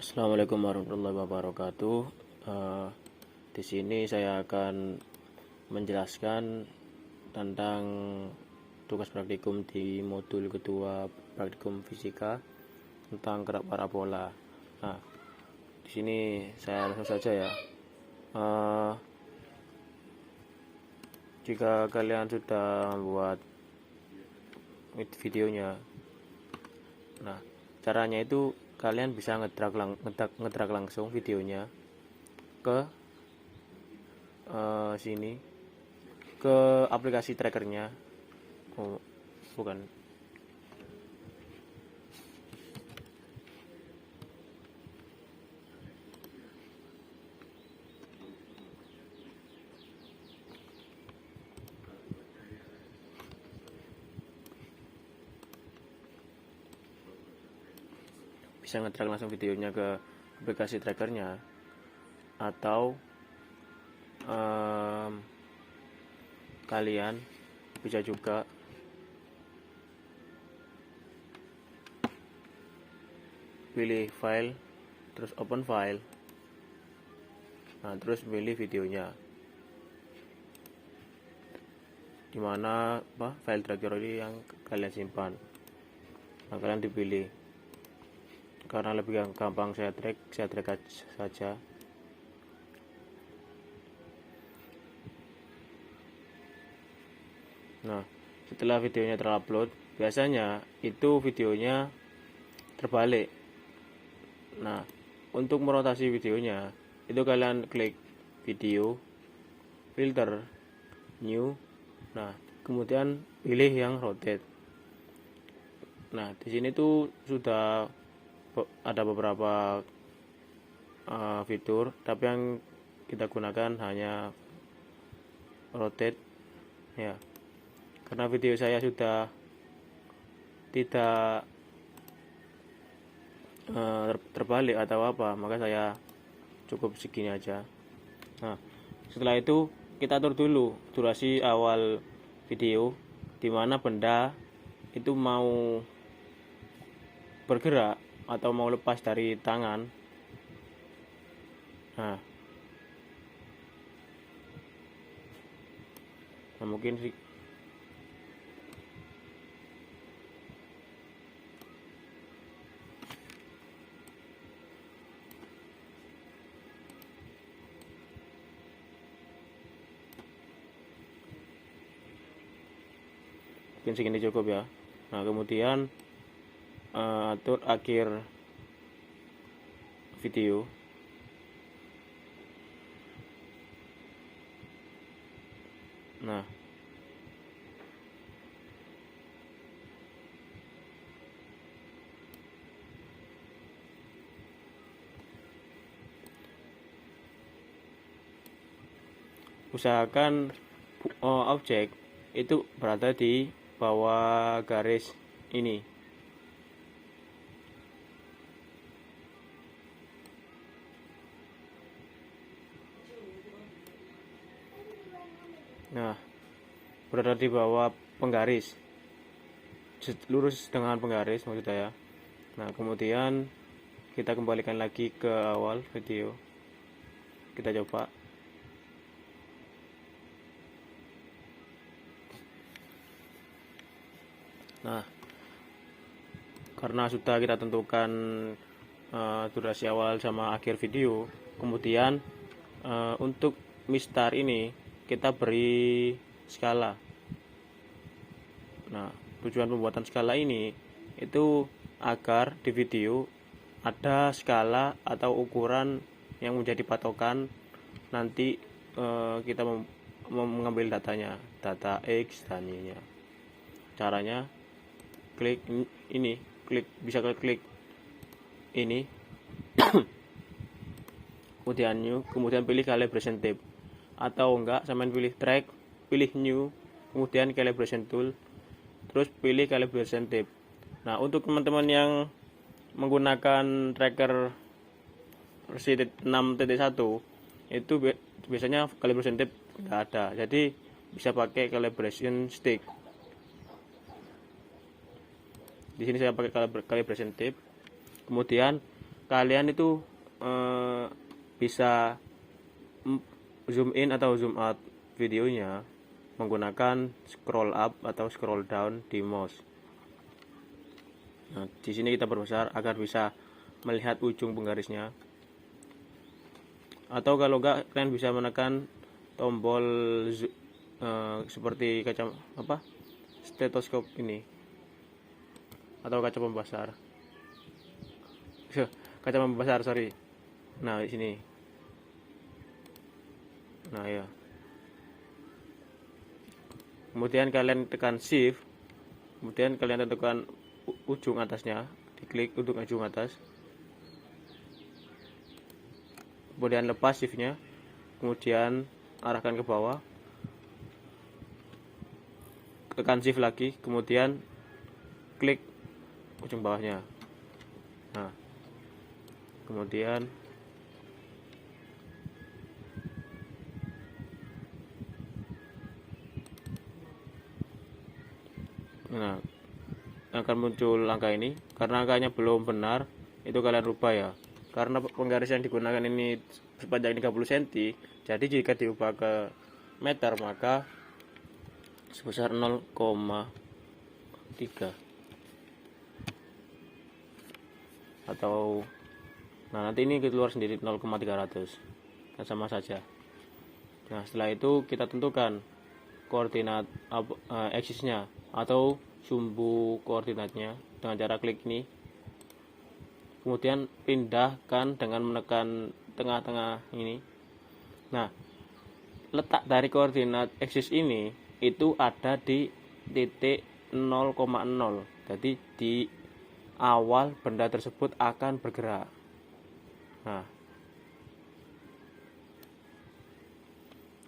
Assalamualaikum warahmatullahi wabarakatuh. Di sini saya akan menjelaskan tentang tugas praktikum di modul kedua praktikum fisika tentang gerak parabola. Nah, di sini saya langsung saja ya. Jika kalian sudah membuat videonya, nah caranya itu kalian bisa ngedrag langsung videonya ke sini, ke aplikasi trackernya. Bukan, bisa ngedrag langsung videonya ke aplikasi trackernya, atau kalian bisa juga pilih file, terus open file, nah terus pilih videonya dimana file tracker ini yang kalian simpan. Nah, kalian dipilih, karena lebih gampang saya drag saja. Nah, setelah videonya terupload, biasanya itu videonya terbalik. Nah, untuk merotasi videonya, itu kalian klik video, filter, new. Nah, kemudian pilih yang rotate. Nah, di sini tuh sudah ada beberapa fitur, tapi yang kita gunakan hanya rotate ya. Karena video saya sudah tidak terbalik atau apa, maka saya cukup segini aja. Nah, setelah itu kita atur dulu durasi awal video, dimana benda itu mau bergerak atau mau lepas dari tangan. Nah mungkin sih mungkin segini cukup ya. Nah, kemudian atur akhir video. Nah, usahakan objek itu berada di bawah garis ini. Nah, berada di bawah penggaris, lurus dengan penggaris maksud saya. Nah, kemudian kita kembalikan lagi ke awal video, kita coba. Nah, karena sudah kita tentukan durasi awal sama akhir video, kemudian untuk mistar ini kita beri skala. Nah, tujuan pembuatan skala ini itu agar di video ada skala atau ukuran yang menjadi patokan nanti kita mengambil datanya, data X dan Y-nya. Caranya klik ini, bisa klik ini kemudian new, kemudian pilih calibration tape, atau enggak sampean pilih track, pilih new, kemudian calibration tool, terus pilih calibration tape. Nah, untuk teman-teman yang menggunakan tracker versi 6.1 itu biasanya calibration tape enggak ada, jadi bisa pakai calibration stick. Di sini saya pakai calibration tape. Kemudian kalian itu bisa zoom in atau zoom out videonya menggunakan scroll up atau scroll down di mouse. Nah, di sini kita perbesar agar bisa melihat ujung penggarisnya. Atau kalau enggak, kalian bisa menekan tombol seperti stetoskop ini atau kaca pembesar. Kaca pembesar, sorry. Nah, di sini. Nah, ya. Kemudian kalian tekan shift, kemudian kalian tentukan ujung atasnya, diklik untuk ujung atas, kemudian lepas shiftnya, kemudian arahkan ke bawah, tekan shift lagi, kemudian klik ujung bawahnya. Nah, kemudian akan muncul angka ini. Karena angkanya belum benar, itu kalian rubah ya. Karena penggaris yang digunakan ini sepanjang 30 cm, jadi jika diubah ke meter maka sebesar 0,3 atau nanti ini keluar sendiri 0,300, kan sama saja. Nah, setelah itu kita tentukan koordinat aksisnya atau sumbu koordinatnya dengan cara klik ini, kemudian pindahkan dengan menekan tengah-tengah ini. Nah, letak dari koordinat aksis ini itu ada di titik 0,0, jadi di awal benda tersebut akan bergerak. Nah,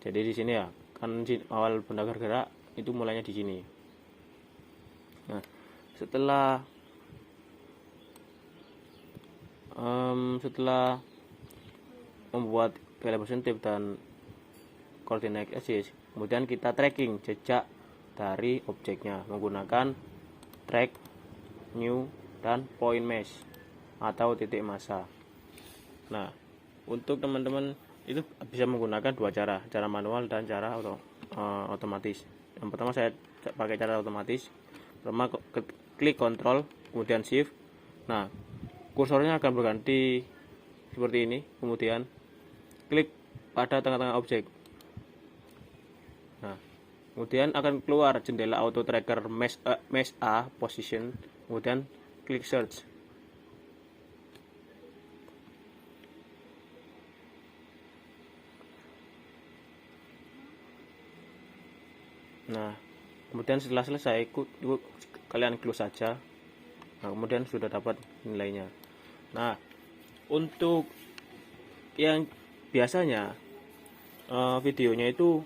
jadi di sini ya, kan awal benda bergerak itu mulainya di sini. Nah, setelah membuat calibration tape dan coordinate axis, kemudian kita tracking jejak dari objeknya menggunakan track, new, dan point mesh atau titik massa. Nah, untuk teman-teman itu bisa menggunakan dua cara manual dan cara otomatis. Yang pertama saya pakai cara otomatis. Pertama klik Ctrl kemudian Shift. Nah, kursornya akan berganti seperti ini, kemudian klik pada tengah-tengah objek. Nah, kemudian akan keluar jendela auto tracker mesh A position, kemudian klik search. Nah, kemudian setelah selesai kalian close saja. Nah, kemudian sudah dapat nilainya. Nah, untuk yang biasanya videonya itu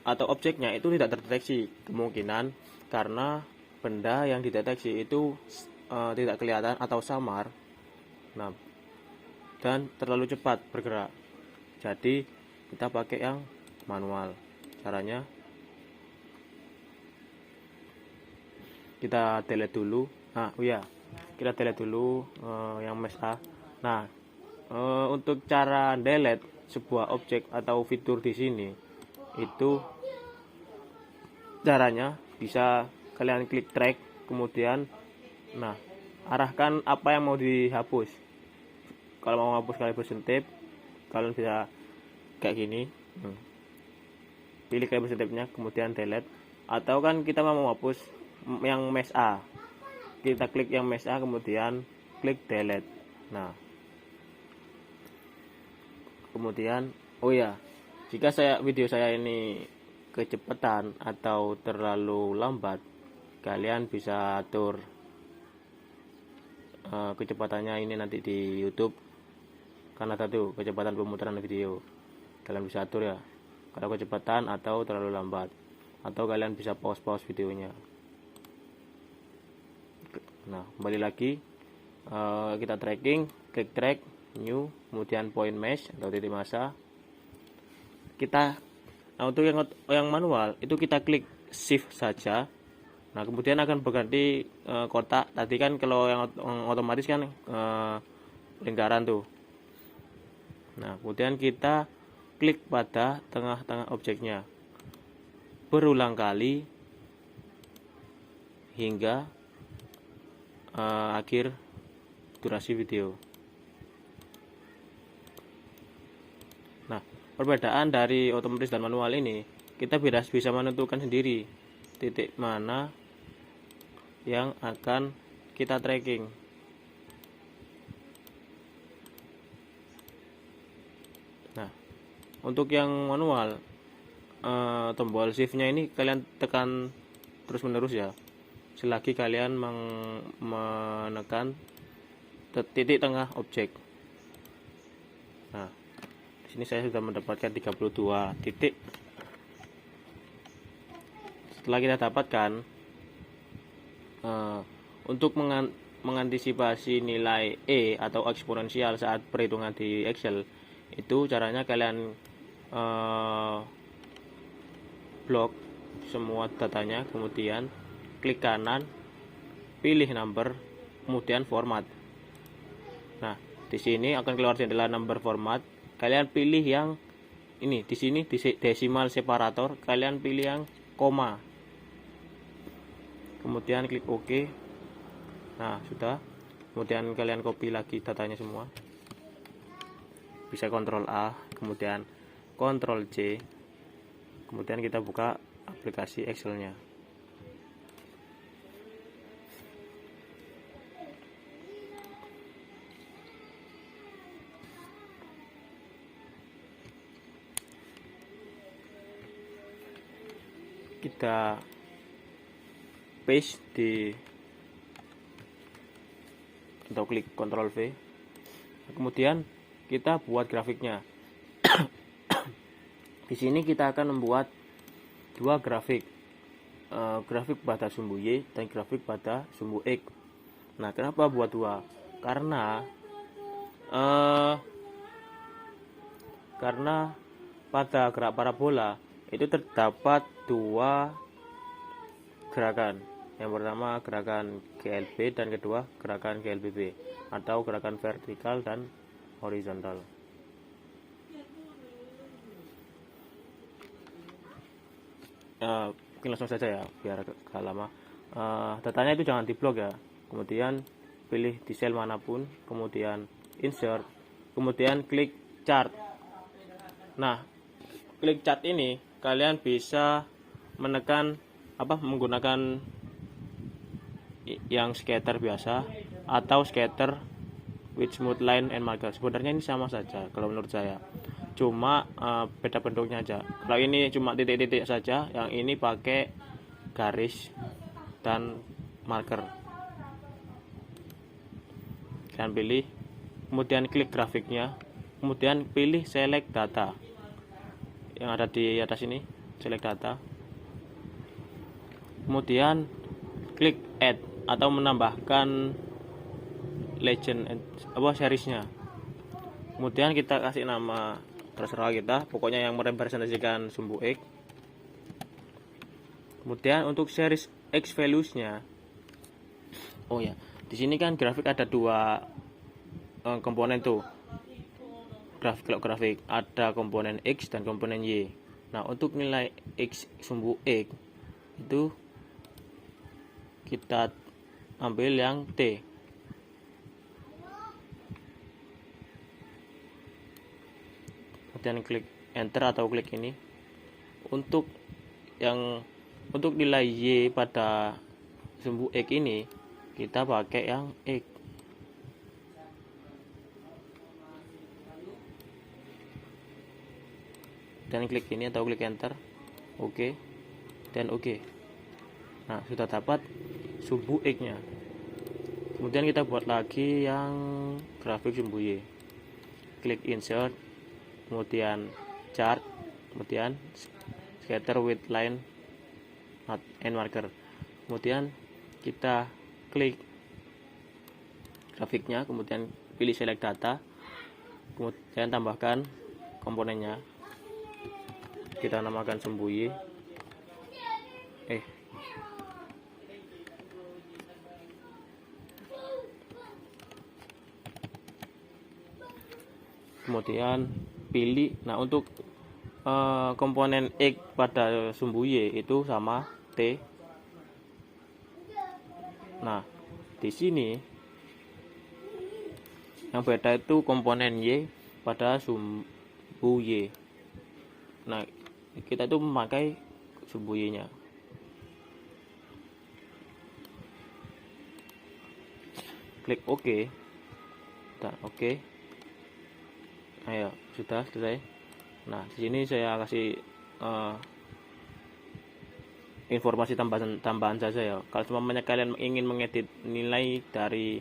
atau objeknya itu tidak terdeteksi, kemungkinan karena benda yang dideteksi itu tidak kelihatan atau samar. Nah, dan terlalu cepat bergerak. Jadi kita pakai yang manual. Caranya kita delete dulu. Kita delete dulu yang mesh A. Nah, untuk cara delete sebuah objek atau fitur di sini itu caranya bisa kalian klik track, kemudian arahkan apa yang mau dihapus. Kalau mau menghapus calibration tape, kalian bisa kayak gini. Pilih calibration tape-nya, kemudian delete. Atau kan kita mau menghapus yang mesh A, kita klik yang mesh A, kemudian klik delete. Nah, kemudian jika video saya ini kecepatan atau terlalu lambat, kalian bisa atur kecepatannya ini nanti di YouTube, karena tuh kecepatan pemutaran video kalian bisa atur ya, kalau kecepatan atau terlalu lambat, atau kalian bisa pause videonya. Nah, kembali lagi kita tracking, klik track, new, kemudian point mesh atau titik massa. Untuk yang manual itu kita klik shift saja. Nah, kemudian akan berganti kotak. Tadi kan kalau yang otomatis kan lingkaran tuh. Nah, kemudian kita klik pada tengah-tengah objeknya berulang kali hingga akhir durasi video. Nah, perbedaan dari otomatis dan manual ini, kita bisa menentukan sendiri titik mana yang akan kita tracking. Nah, untuk yang manual, tombol shift-nya ini kalian tekan terus menerus ya, selagi kalian menekan titik tengah objek. Nah, di sini saya sudah mendapatkan 32 titik. Setelah kita dapatkan, untuk mengantisipasi nilai E atau eksponensial saat perhitungan di Excel, itu caranya kalian blok semua datanya, kemudian klik kanan, pilih number, kemudian format. Nah, di sini akan keluar jendela number format. Kalian pilih yang ini, di sini di decimal separator kalian pilih yang koma. Kemudian klik OK. Nah, sudah. Kemudian kalian copy lagi datanya semua. Bisa Ctrl A, kemudian Ctrl C. Kemudian kita buka aplikasi Excel-nya. Kita paste di atau klik Ctrl V. Kemudian kita buat grafiknya. Di sini kita akan membuat dua grafik, grafik pada sumbu Y dan grafik pada sumbu X. Nah, kenapa buat dua? Karena pada gerak parabola itu terdapat dua gerakan. Yang pertama gerakan GLB dan kedua gerakan GLBB atau gerakan vertikal dan horizontal. Mungkin langsung saja ya biar gak lama. Datanya itu jangan diblok ya. Kemudian pilih di sel manapun, kemudian insert, kemudian klik chart. Nah, klik chart ini kalian bisa menekan menggunakan yang scatter biasa atau scatter with smooth line and marker. Sebenarnya ini sama saja kalau menurut saya, cuma beda bentuknya aja. Kalau ini cuma titik-titik saja, yang ini pakai garis dan marker. Kalian pilih, kemudian klik grafiknya, kemudian pilih select data yang ada di atas ini, select data, kemudian klik add atau menambahkan legend seriesnya. Kemudian kita kasih nama, terserah kita, pokoknya yang merepresentasikan sumbu X. Kemudian untuk series X values-nya, oh ya, di sini kan grafik ada dua komponen tuh. Grafik ada komponen X dan komponen Y. Nah, untuk nilai X sumbu X itu kita ambil yang T. Kemudian klik enter atau klik ini. Untuk nilai Y pada sumbu X ini kita pakai yang X. Dan klik ini atau klik enter, oke, dan oke. Nah, sudah dapat sumbu X nya. Kemudian kita buat lagi yang grafik sumbu Y. Klik insert, kemudian chart, kemudian scatter with line and marker. Kemudian kita klik grafiknya, kemudian pilih select data, kemudian tambahkan komponennya. Kita namakan sumbu Y. kemudian pilih. Nah, untuk komponen X pada sumbu Y itu sama T. Nah, di sini yang beda itu komponen Y pada sumbu Y. Nah, kita itu memakai sumbu Y-nya. Klik OK. Dan OK. Ayo, sudah selesai. Nah, di sini saya kasih informasi tambahan saja ya. Kalau semuanya kalian ingin mengedit nilai dari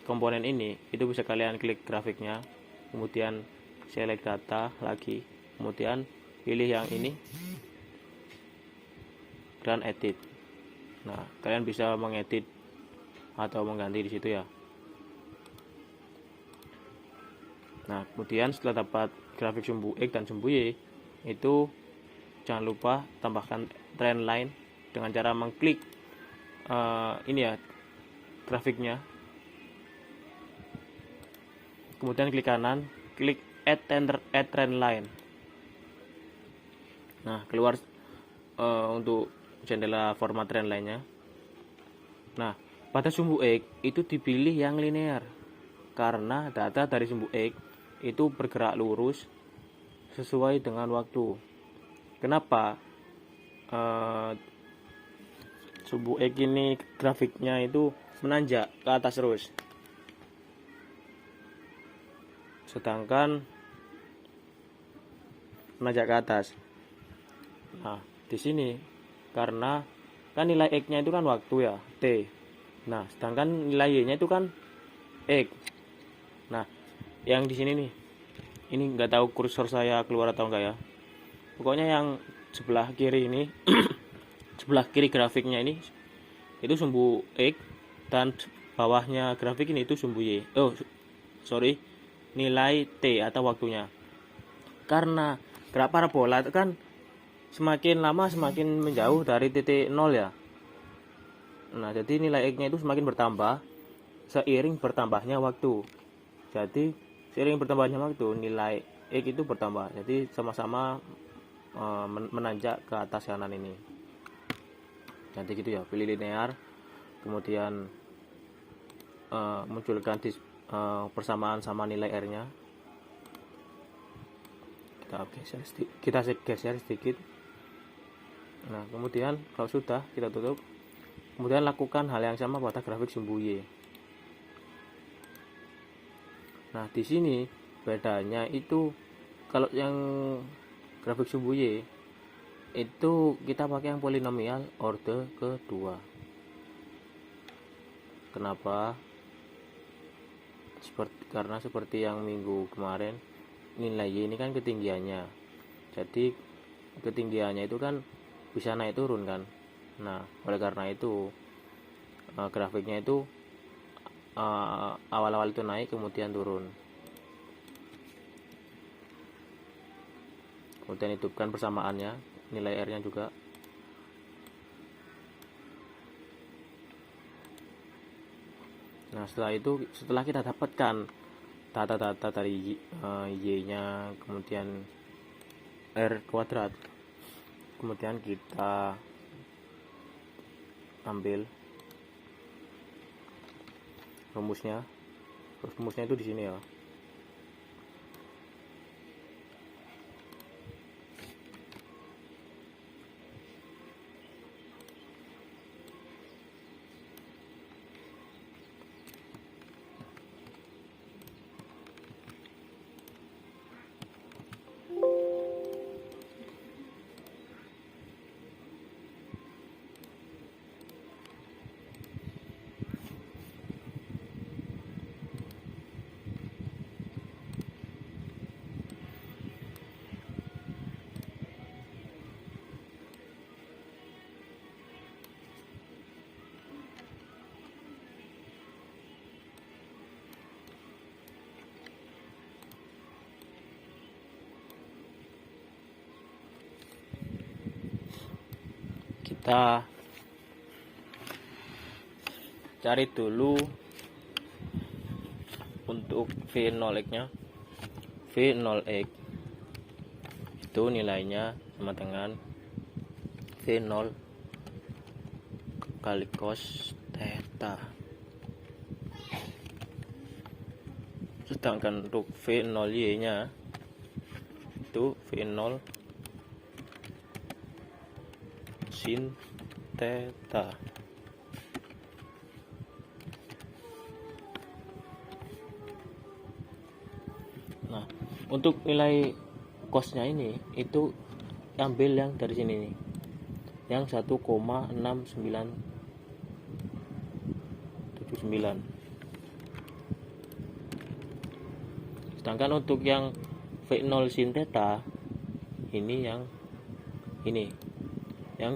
komponen ini, itu bisa kalian klik grafiknya, kemudian select data lagi, kemudian pilih yang ini dan edit. Nah, kalian bisa mengedit atau mengganti di situ ya. Nah, kemudian setelah dapat grafik sumbu X dan sumbu Y, itu jangan lupa tambahkan trend line dengan cara mengklik ini ya, grafiknya. Kemudian klik kanan, klik add trend line. Nah, keluar untuk jendela format trend line-nya. Nah, pada sumbu X itu dipilih yang linear karena data dari sumbu X itu bergerak lurus sesuai dengan waktu. Kenapa sumbu X ini grafiknya itu menanjak ke atas terus, sedangkan menanjak ke atas. Nah, di sini karena kan nilai X-nya itu kan waktu ya, T. Nah, sedangkan nilai Y-nya itu kan X. Nah, yang di sini nih, ini nggak tahu kursor saya keluar atau enggak ya. Pokoknya yang sebelah kiri ini, sebelah kiri grafiknya ini, itu sumbu X, dan bawahnya grafik ini itu sumbu Y. Nilai T atau waktunya. Karena gerak parabola itu kan semakin lama semakin menjauh dari titik 0 ya. Nah, jadi nilai X-nya itu semakin bertambah seiring bertambahnya waktu. Jadi seiring bertambahnya waktu, nilai X itu bertambah. Jadi sama-sama menanjak ke atas kanan ini. Nanti gitu ya, pilih linear, kemudian munculkan persamaan sama nilai R-nya. Kita geser sedikit. Nah, kemudian kalau sudah, kita tutup. Kemudian lakukan hal yang sama pada grafik sumbu Y. Nah, di sini bedanya itu kalau yang grafik sumbu Y itu kita pakai yang polinomial order kedua. Kenapa? Karena seperti yang minggu kemarin, nilai Y ini kan ketinggiannya. Jadi ketinggiannya itu kan bisa naik turun kan. Nah, oleh karena itu grafiknya itu awal-awal itu naik kemudian turun. Kemudian hidupkan persamaannya, nilai R-nya juga. Nah, setelah kita dapatkan data-data dari Y-nya, kemudian R kuadrat, kemudian kita ambil rumusnya. Rumusnya itu di sini ya. Kita cari dulu untuk V0 nya. V0x itu nilainya sama dengan V0 kali cos theta. Sedangkan untuk V0y nya itu V0 sin theta. Nah, untuk nilai cosnya ini itu ambil yang dari sini nih, yang 1,6979. Sedangkan untuk yang V0 sin theta ini yang 2,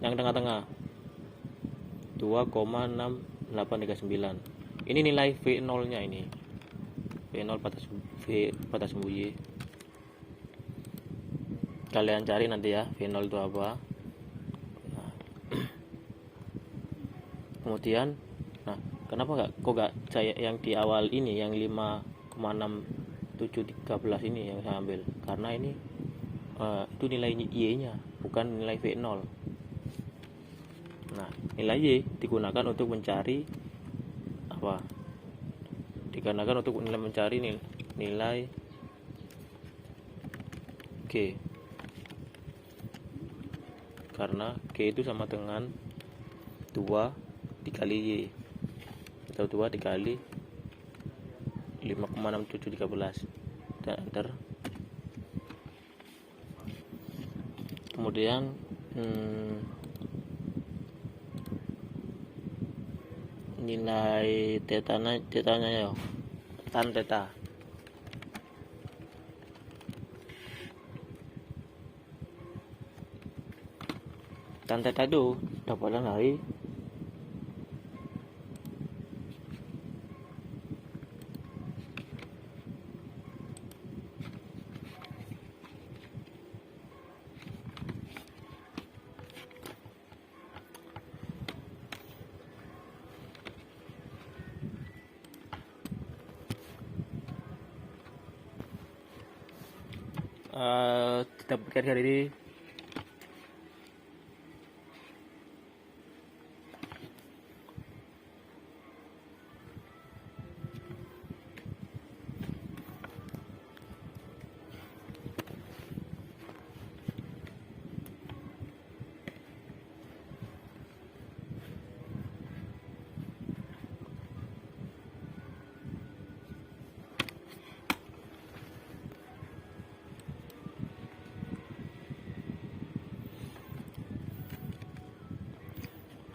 yang tengah-tengah 2,6839. Ini nilai V0 nya ini. V0 pada sumbu Y. Kalian cari nanti ya V0 itu apa. Nah. Kemudian kenapa kok saya yang di awal ini yang 5,6713 ini yang saya ambil, karena ini itu nilai Y nya, bukan nilai V0. Nah, nilai Y digunakan untuk mencari apa? Digunakan untuk mencari nilai G, karena G itu sama dengan 2 dikali Y atau 2 dikali 5,6713 dan enter. Kemudian nilai tetanya ya, tan theta. Tan theta itu dapatkan dari didapatkan dari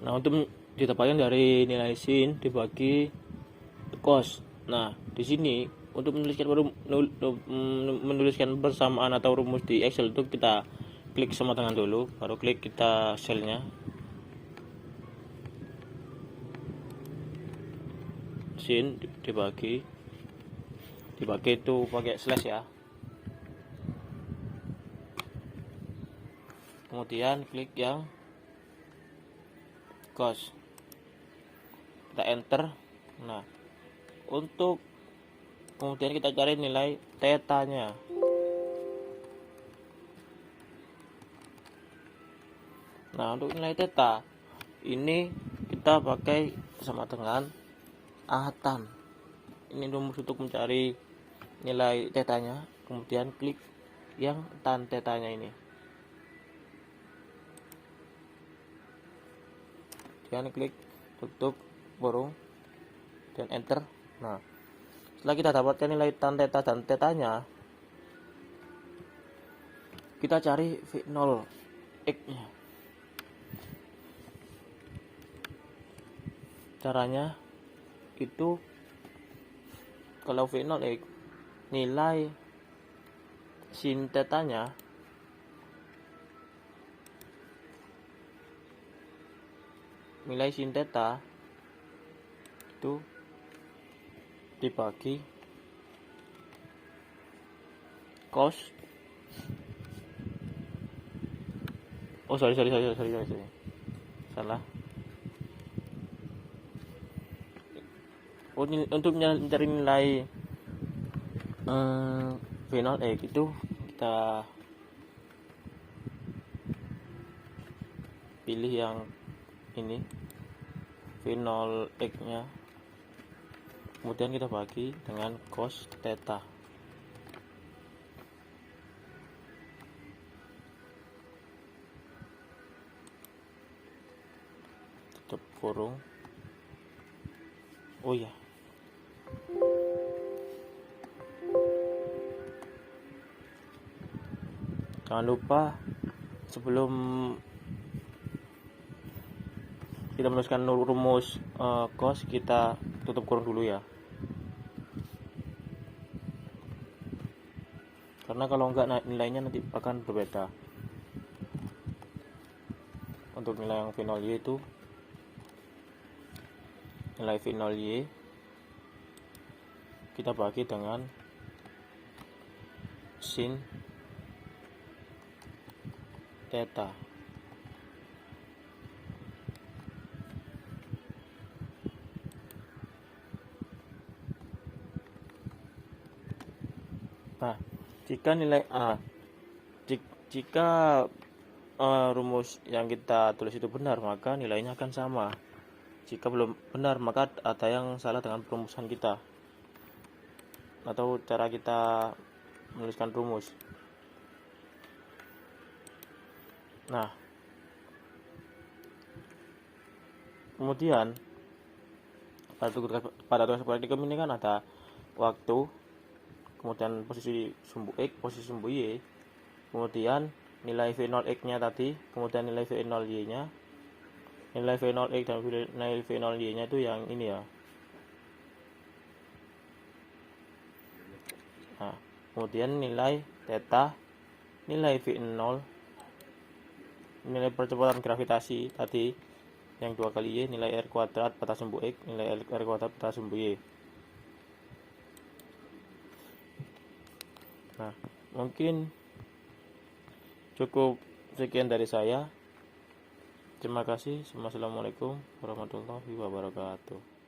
Nah, untuk didapatkan dari nilai sin dibagi cos. Nah, di sini untuk menuliskan persamaan atau rumus di Excel itu kita klik sama tangan dulu, baru klik kita selnya. Sin dibagi itu pakai slash ya. Kemudian klik yang cos, kita enter. Nah, untuk kemudian kita cari nilai tetanya. Nah, untuk nilai theta ini kita pakai sama dengan A tan. Ini rumus untuk mencari nilai tetanya. Kemudian klik yang tan tetanya ini. Dan klik tutup burung dan enter. Nah, setelah kita dapatkan nilai tan theta dan tetanya, kita cari V0 x nya. Caranya itu, kalau V0 x nilai sin tetanya itu dibagi cos. Sorry, salah. Untuk mencari nilai final X itu kita pilih yang ini final X nya, kemudian kita bagi dengan cos theta. Tutup kurung. Oh ya, jangan lupa sebelum kita menuliskan rumus cos, kita tutup kurung dulu ya, karena kalau enggak nilainya nanti akan berbeda. Untuk nilai yang final Y itu nilai final Y kita bagi dengan sin theta. Nah, jika nilai jika rumus yang kita tulis itu benar, maka nilainya akan sama. Jika belum benar, maka ada yang salah dengan perumusan kita atau cara kita menuliskan rumus. Nah, kemudian pada tugas praktikum ini kan ada waktu, kemudian posisi sumbu X, posisi sumbu Y, kemudian nilai V0 X nya tadi, kemudian nilai V0 Y nya. Nilai V0 X dan nilai V0 Y nya itu yang ini ya. Nah, kemudian nilai theta, nilai V0, nilai percepatan gravitasi tadi yang 2 kali Y, nilai R kuadrat pada sumbu X, nilai R kuadrat pada sumbu Y. Nah, mungkin cukup sekian dari saya. Terima kasih. Assalamualaikum warahmatullahi wabarakatuh.